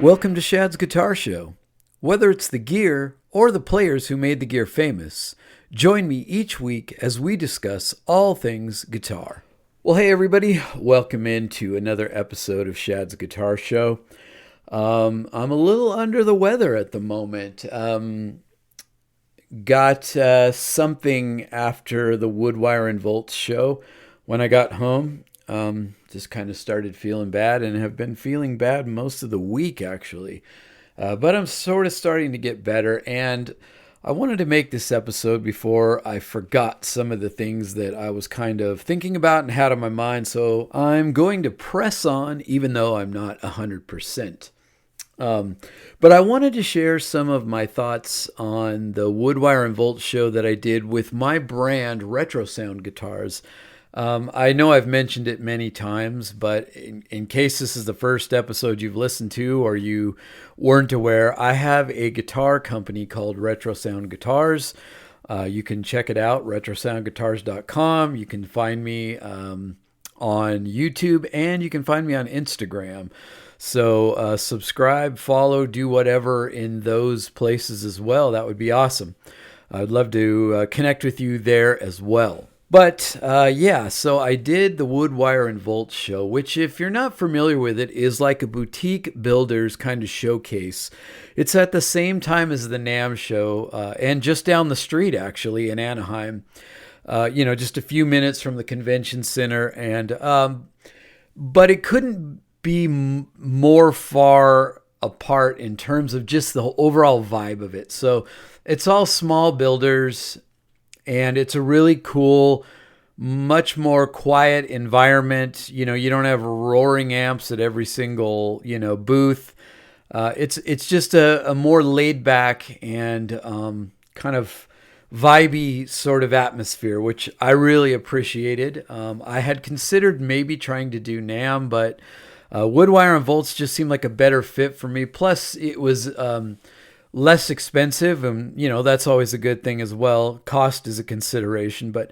Welcome to Shad's Guitar Show. Whether it's the gear or the players who made the gear famous, join me each week as we discuss all things guitar. Well, hey everybody, welcome into another episode of Shad's Guitar Show. I'm a little under the weather at the moment. Got something after the Woodwire and Volts show when I got home. Just kind of started feeling bad and have been feeling bad most of the week, actually. But I'm sort of starting to get better, and I wanted to make this episode before I forgot some of the things that I was kind of thinking about and had on my mind, so I'm going to press on even though I'm not 100%. But I wanted to share some of my thoughts on the Woodwire and Volts show that I did with my brand, Retro Sound Guitars. I know I've mentioned it many times, but in case this is the first episode you've listened to or you weren't aware, I have a guitar company called Retro Sound Guitars. You can check it out, retrosoundguitars.com. You can find me on YouTube, and you can find me on Instagram. So subscribe, follow, do whatever in those places as well. That would be awesome. I'd love to connect with you there as well. But so I did the Woodwire and Volts show, which if you're not familiar with it, is like a boutique builder's kind of showcase. It's at the same time as the NAMM show and just down the street, actually, in Anaheim. Just a few minutes from the convention center. But it couldn't be more far apart in terms of just the overall vibe of it. So it's all small builders. And it's a really cool, much more quiet environment. You don't have roaring amps at every single, booth. It's just a more laid back and kind of vibey sort of atmosphere, which I really appreciated. I had considered maybe trying to do NAMM, but Woodwire and Volts just seemed like a better fit for me. Plus, it was less expensive, and that's always a good thing as well. Cost is a consideration, but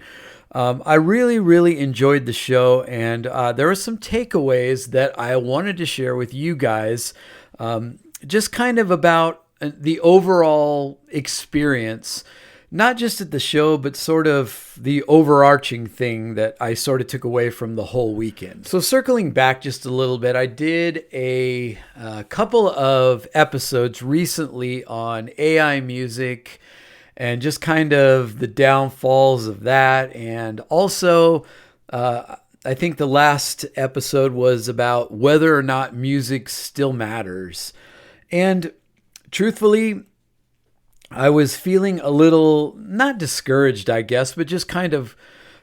I really enjoyed the show, and there were some takeaways that I wanted to share with you guys, just kind of about the overall experience, not just at the show, but sort of the overarching thing that I sort of took away from the whole weekend. So circling back just a little bit, I did a couple of episodes recently on AI music and just kind of the downfalls of that. And also, I think the last episode was about whether or not music still matters. And truthfully, I was feeling a little, not discouraged, I guess, but just kind of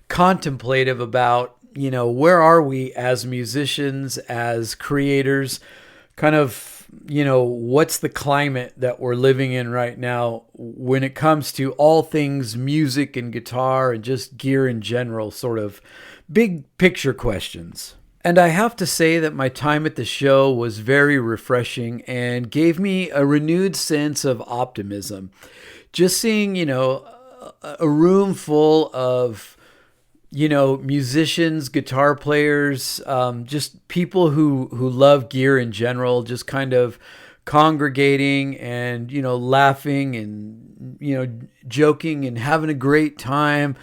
contemplative about, where are we as musicians, as creators, kind of, what's the climate that we're living in right now when it comes to all things music and guitar and just gear in general, sort of big picture questions. And I have to say that my time at the show was very refreshing and gave me a renewed sense of optimism. Just seeing, a room full of, musicians, guitar players, just people who love gear in general, just kind of congregating and, laughing and, joking and having a great time.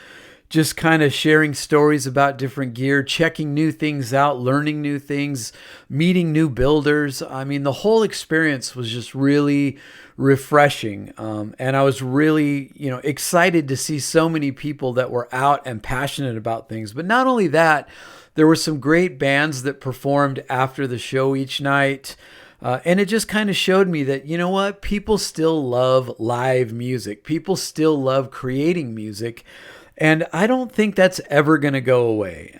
Just kind of sharing stories about different gear, checking new things out, learning new things, meeting new builders. I mean, the whole experience was just really refreshing. And I was really, excited to see so many people that were out and passionate about things. But not only that, there were some great bands that performed after the show each night. And it just kind of showed me that, people still love live music. People still love creating music. And I don't think that's ever going to go away.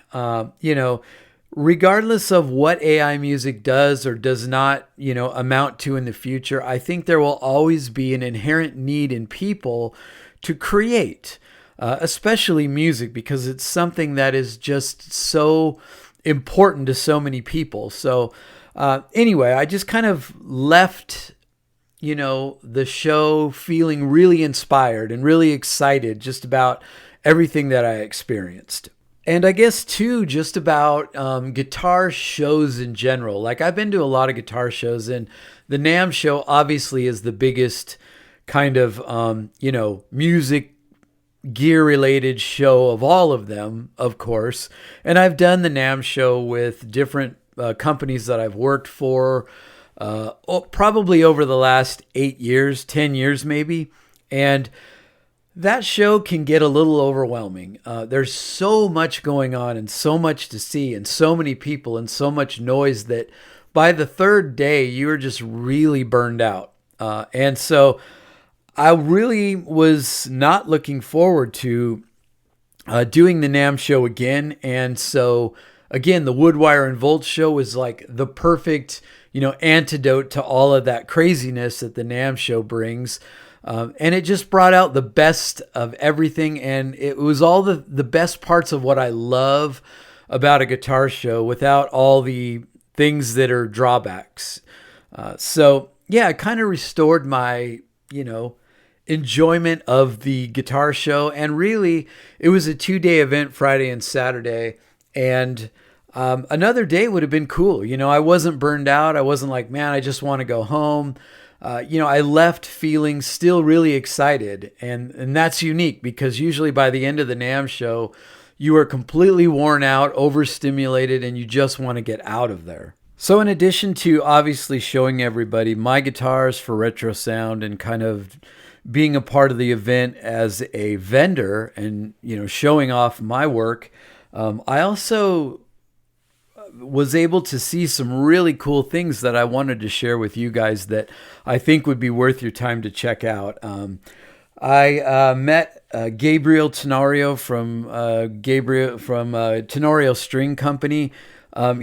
Regardless of what AI music does or does not, amount to in the future, I think there will always be an inherent need in people to create, especially music, because it's something that is just so important to so many people. So anyway, I just kind of left the show feeling really inspired and really excited just about everything that I experienced. And I guess too, just about guitar shows in general. Like I've been to a lot of guitar shows, and the NAMM show obviously is the biggest kind of music gear related show of all of them, of course. And I've done the NAMM show with different companies that I've worked for, probably over the last 8 years, 10 years maybe, and that show can get a little overwhelming. There's so much going on and so much to see and so many people and so much noise that by the third day, you're just really burned out. And so I really was not looking forward to doing the NAMM show again. And so, again, the Woodwire and Volt show was like the perfect, antidote to all of that craziness that the NAMM show brings. And it just brought out the best of everything. And it was all the best parts of what I love about a guitar show without all the things that are drawbacks. So yeah, it kind of restored my, enjoyment of the guitar show. And really, it was a 2-day event, Friday and Saturday. And another day would have been cool. I wasn't burned out. I wasn't like, man, I just want to go home. I left feeling still really excited, and that's unique because usually by the end of the NAMM show, you are completely worn out, overstimulated, and you just want to get out of there. So in addition to obviously showing everybody my guitars for Retro Sound and kind of being a part of the event as a vendor and, showing off my work, I also was able to see some really cool things that I wanted to share with you guys that I think would be worth your time to check out. I met Gabriel Tenorio from Tenorio String Company.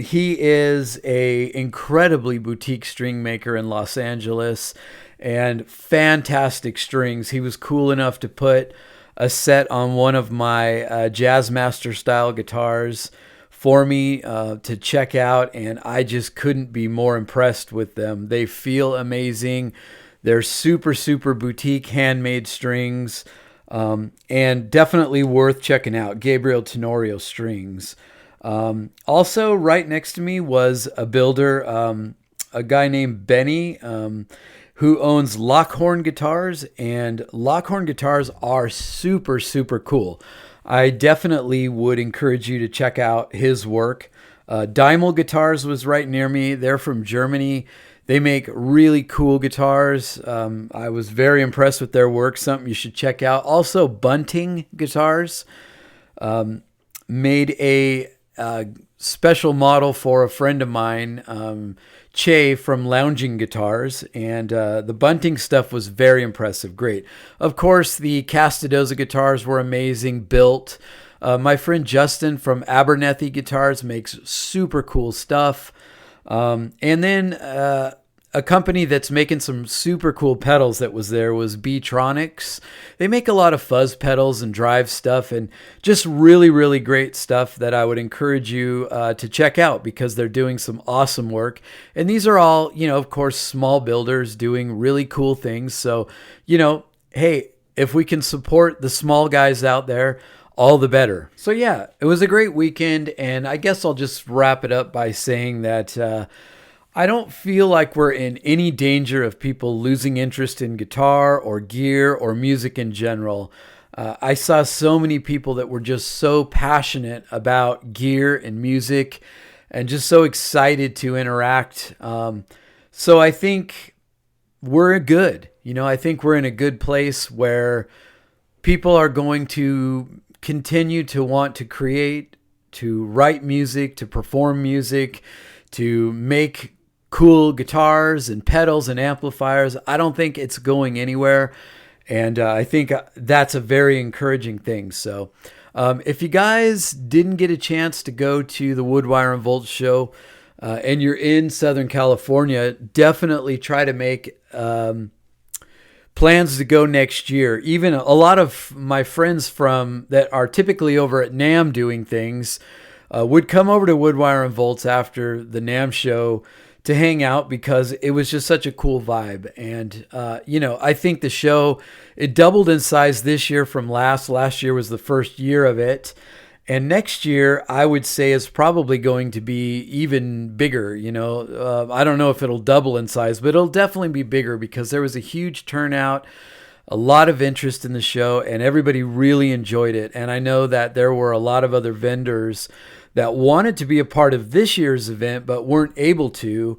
He is a incredibly boutique string maker in Los Angeles and fantastic strings. He was cool enough to put a set on one of my Jazzmaster style guitars for me to check out, and I just couldn't be more impressed with them. They feel amazing. They're super, super boutique handmade strings, and definitely worth checking out. Gabriel Tenorio Strings. Also, right next to me was a builder, a guy named Benny, who owns Lockhorn Guitars, and Lockhorn Guitars are super, super cool. I definitely would encourage you to check out his work. Daimel Guitars was right near me. They're from Germany. They make really cool guitars. I was very impressed with their work. Something you should check out. Also, Bunting Guitars made a special model for a friend of mine, Che from Lounging Guitars, and the Bunting stuff was very impressive. Great. Of course, the Castadoza guitars were amazing, built. My friend Justin from Abernethy Guitars makes super cool stuff. And then a company that's making some super cool pedals that was there was B-Tronics. They make a lot of fuzz pedals and drive stuff and just really, really great stuff that I would encourage you to check out because they're doing some awesome work. And these are all, of course, small builders doing really cool things. So, hey, if we can support the small guys out there, all the better. So yeah, it was a great weekend. And I guess I'll just wrap it up by saying that I don't feel like we're in any danger of people losing interest in guitar or gear or music in general. I saw so many people that were just so passionate about gear and music and just so excited to interact. So I think we're good. I think we're in a good place where people are going to continue to want to create, to write music, to perform music, to make cool guitars and pedals and amplifiers. I don't think it's going anywhere. And I think that's a very encouraging thing. So if you guys didn't get a chance to go to the Woodwire and Volt show and you're in Southern California, definitely try to make plans to go next year. Even a lot of my friends that are typically over at NAMM doing things would come over to Woodwire and Volts after the NAMM show to hang out because it was just such a cool vibe. And, I think the show, it doubled in size this year from last. Last year was the first year of it. And next year, I would say, is probably going to be even bigger. I don't know if it'll double in size, but it'll definitely be bigger because there was a huge turnout, a lot of interest in the show, and everybody really enjoyed it. And I know that there were a lot of other vendors that wanted to be a part of this year's event but weren't able to,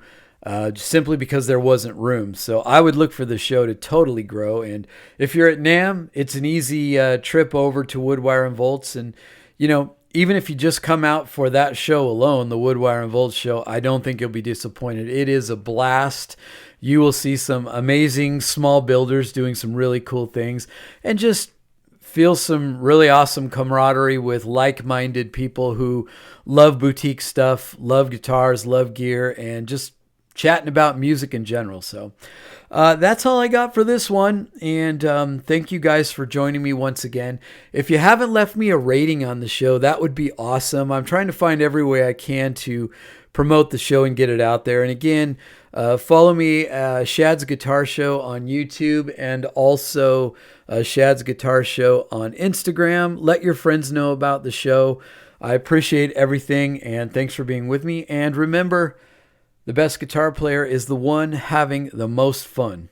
simply because there wasn't room. So I would look for the show to totally grow. And if you're at NAMM, it's an easy trip over to Woodwire and Volts. And, even if you just come out for that show alone, the Woodwire and Volts show, I don't think you'll be disappointed. It is a blast. You will see some amazing small builders doing some really cool things and just feel some really awesome camaraderie with like-minded people who love boutique stuff, love guitars, love gear, and just chatting about music in general. So that's all I got for this one. And thank you guys for joining me once again. If you haven't left me a rating on the show, that would be awesome. I'm trying to find every way I can to promote the show and get it out there. And again, follow me, Shad's Guitar Show on YouTube, and also Shad's Guitar Show on Instagram. Let your friends know about the show. I appreciate everything, and thanks for being with me. And remember, the best guitar player is the one having the most fun.